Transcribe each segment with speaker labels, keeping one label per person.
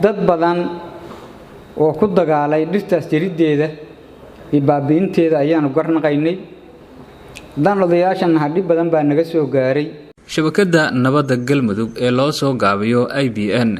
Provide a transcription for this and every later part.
Speaker 1: dad badan oo ku dagaalay dhirtaas jirideeda iyo baabiinteeda ayaanu garnaqaynay dan odayaashan hadhi badan baa naga soo gaaray
Speaker 2: shabakada nabadda Galmudug ee loo soo gaabiyo IBN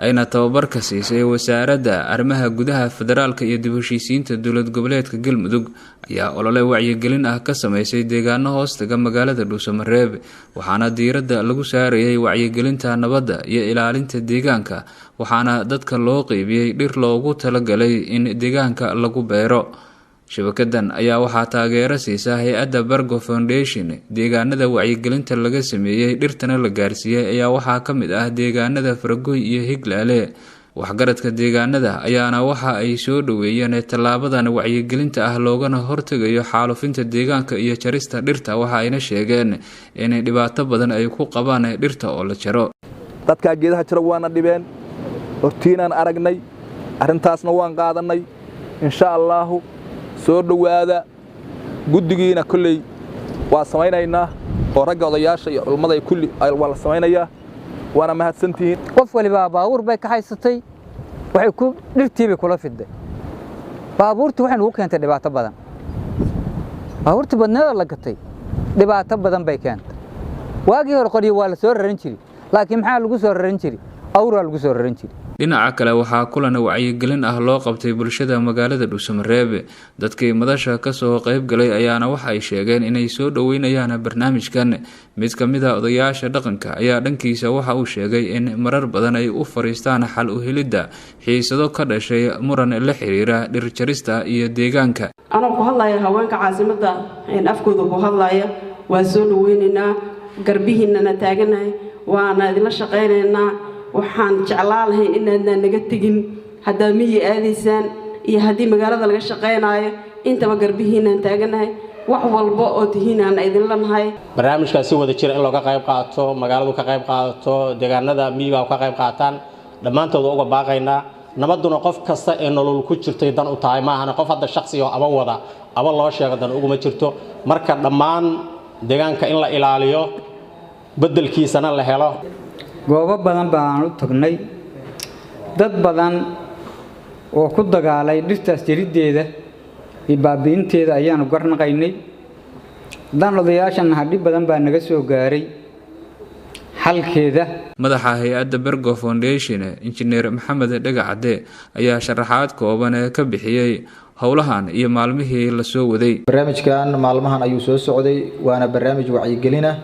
Speaker 2: ayna tababarka siisay wasaaradda arrimaha gudaha federaalka iyo dib u heshiisiinta dowlad goboleedka Galmudug ayaa olole wacyigelin ah ka sameysay deegaano hoostaga magaalada Dhuusamareeb waxaana diiradda lagu saarayay wacyigelinta nabadda iyo ilaalinta deegaanka waxaana dadka loo qaybiyay dhir loogu talagalay in deegaanka lagu beero shabakadan ayaa waxaa taageero siisa hay'adda Bargo Foundation deegaanada wacyigelinta laga sameeyay dhirtana la gaarsiiyay ayaa waxaa ka mid ah deegaanada Faragoy iyo Higlaale waxgaradka deegaanada ayaana waxa ay soo dhaweeyeen talaabadan wacyigelinta ah loogana hortagayo xaalufinta deegaanka iyo jarista dhirta waxa ayna sheegeen in dhibaato badan ay ku qabaan dhirta oo la jaro
Speaker 3: dadka geedaha jira waana dhibeen hortiinaan aragnay arintaasna waan qaadanay insha Allah soo dhawaada guddigiina kulli waa sameeynayna oo ragga odayaasha iyo culimada kulli ay wala sameeynaya waana mahadsantiin
Speaker 1: qof waliba baabuur bay ka haysatay waxay ku dhirtiibay kula fiday baabuurtu waxay ugu keentay dhibaato badan baabuurtu badneeda la gatay dhibaato badan bay keentay waagii hore qoriyo waa la soo raran jiray laakiin maxaa lagu soo raran jiray awra lagu soo raran jiray
Speaker 2: dhinaca kale waxaa kulan wacyigelin ah loo qabtay bulshada magaalada Dhuusamareeb dadkii madasha ka soo qayb galay ayaana waxa ay sheegeen inay soo dhaweynayaan barnaamijkan mid kamid ah odayaasha dhaqanka ayaa dhankiisa waxa uu sheegay in marar badan ay u fariistaan xal u helidda xiisado ka dhashay muran la xiriira dhir jarista iyo deegaanka
Speaker 4: anoo ku hadlayo haweenka caasimada in afkooda ku hadlayo waa soo dhaweynaynaa garbihiinana taaganahay waana idin shaqeynaynaa waxaan jeclaan lahayn inaadna naga tagin hadaa miyi aadaysan iyo hadii magaalada laga shaqeynayo intaba garbihiinaan taaganahay wax walba oo tihiinaan idin lanahay
Speaker 5: barnaamijkaasi wada jira in looga qayb qaato magaaladu ka qayb qaato deegaanada miyiga ka qayb qaataan dhamaantood uga baaqaynaa nabaduna qof kasta ee nolol ku jirtay dan u tahay maahan qof hadda shakhsi oo aba wada aba loo sheego dan ugu ma jirto marka dhammaan deegaanka in la ilaaliyo bedelkiisana la helo
Speaker 1: goobo badan baan u tagnay dad badan oo ku dagaalay dhirtaas jirideeda iyo baabiinteeda ayaanu garnaqaynay dan odayaashan hadhi badan baa naga soo gaaray halkeeda
Speaker 2: madaxa hay'adda Bargo Foundation Engineer Maxamed Dhagacade ayaa sharaxaad kooban ka bixiyay howlahan iyo maalmihii la soo waday
Speaker 6: barnaamijkan maalmahan ayuu soo socday waana barnaamij wacyigelin ah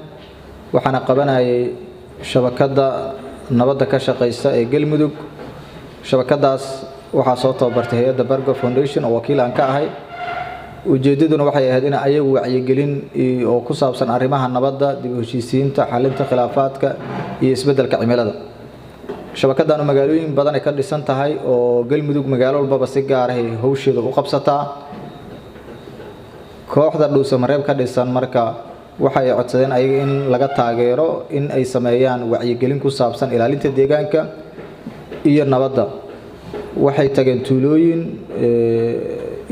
Speaker 6: waxaana qabanayay shabakada nabadda ka shaqeysa ee Galmudug shabakadaas waxa soo tababartay hay'adda Bargo Foundation oo wakiil aan ka ahay ujeedaduna waxay ahayd in ayagu wacyigelin oo ku saabsan arrimaha nabadda dib u heshiisiinta xalinta khilaafaadka iyo isbedelka cimilada shabakadana magaalooyin badan ay ka dhisan tahay oo Galmudug magaalo walba si gaar ah hawsheeda u qabsataa kooxda Dhuusamareeb ka dhisan marka waxay codsadeen ayaga in laga taageero in ay sameeyaan wacyigelin ku saabsan ilaalinta deegaanka iyo nabadda waxay tageen tuulooyin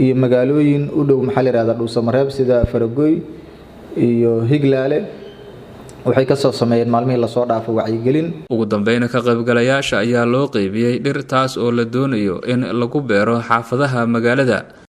Speaker 6: iyo magaalooyin u dhow maxal yiraahdo Dhuusamareeb sida Faragoy iyo Higlaale waxay ka soo sameeyeen maalmihii la soo dhaafay wacyigelin
Speaker 2: ugu dambeyn ka qaybgalayaasha ayaa loo qaybiyay dhir taas oo la doonayo in lagu beero xaafadaha magaalada